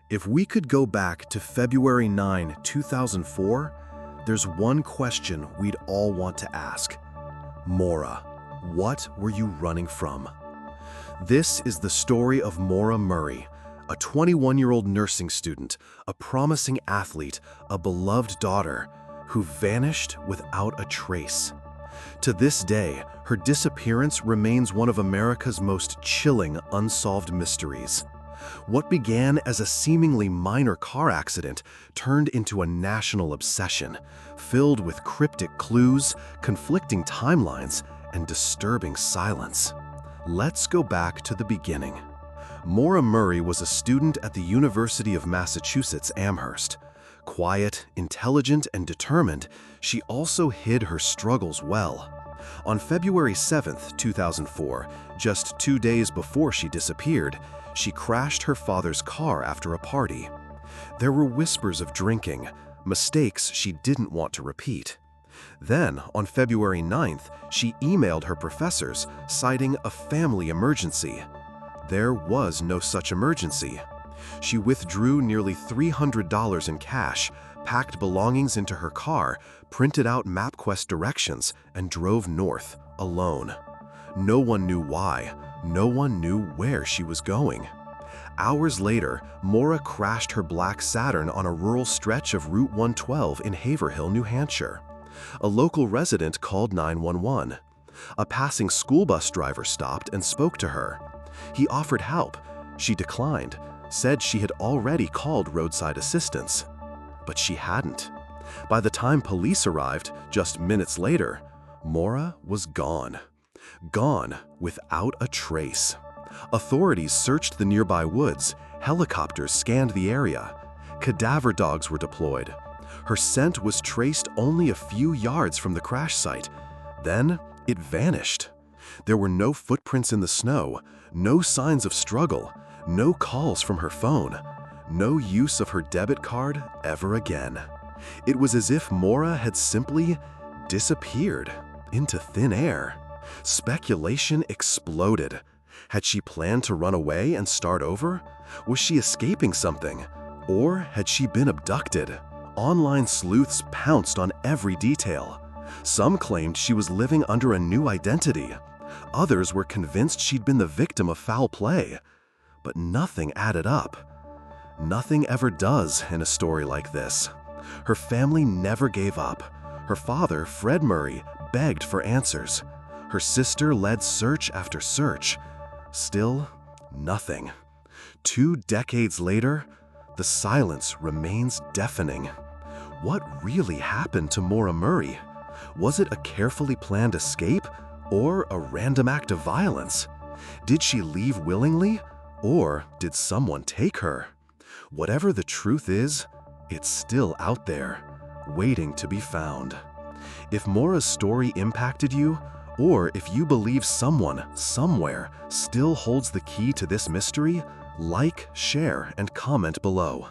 If we could go back to February 9, 2004, there's one question we'd all want to ask. Maura, what were you running from? This is the story of Maura Murray, a 21-year-old nursing student, a promising athlete, a beloved daughter, who vanished without a trace. To this day, her disappearance remains one of America's most chilling unsolved mysteries. What began as a seemingly minor car accident turned into a national obsession, filled with cryptic clues, conflicting timelines, and disturbing silence. Let's go back to the beginning. Maura Murray was a student at the University of Massachusetts Amherst. Quiet, intelligent, and determined, she also hid her struggles well. On February 7, 2004, just 2 days before she disappeared, she crashed her father's car after a party. There were whispers of drinking, mistakes she didn't want to repeat. Then, on February 9th, she emailed her professors, citing a family emergency. There was no such emergency. She withdrew nearly $300 in cash, packed belongings into her car, printed out MapQuest directions, and drove north, alone. No one knew why. No one knew where she was going. Hours later, Maura crashed her black Saturn on a rural stretch of Route 112 in Haverhill, New Hampshire. A local resident called 911. A passing school bus driver stopped and spoke to her. He offered help. She declined, said she had already called roadside assistance. But she hadn't. By the time police arrived, just minutes later, Maura was gone. Gone without a trace. Authorities searched the nearby woods, helicopters scanned the area, cadaver dogs were deployed. Her scent was traced only a few yards from the crash site. Then it vanished. There were no footprints in the snow, no signs of struggle, no calls from her phone, no use of her debit card ever again. It was as if Maura had simply disappeared into thin air. Speculation exploded. Had she planned to run away and start over? Was she escaping something? Or had she been abducted? Online sleuths pounced on every detail. Some claimed she was living under a new identity. Others were convinced she'd been the victim of foul play. But nothing added up. Nothing ever does in a story like this. Her family never gave up. Her father, Fred Murray, begged for answers. Her sister led search after search. Still, nothing. 2 decades later, the silence remains deafening. What really happened to Maura Murray? Was it a carefully planned escape or a random act of violence? Did she leave willingly, or did someone take her? Whatever the truth is, it's still out there, waiting to be found. If Maura's story impacted you, or if you believe someone, somewhere, still holds the key to this mystery, like, share, and comment below.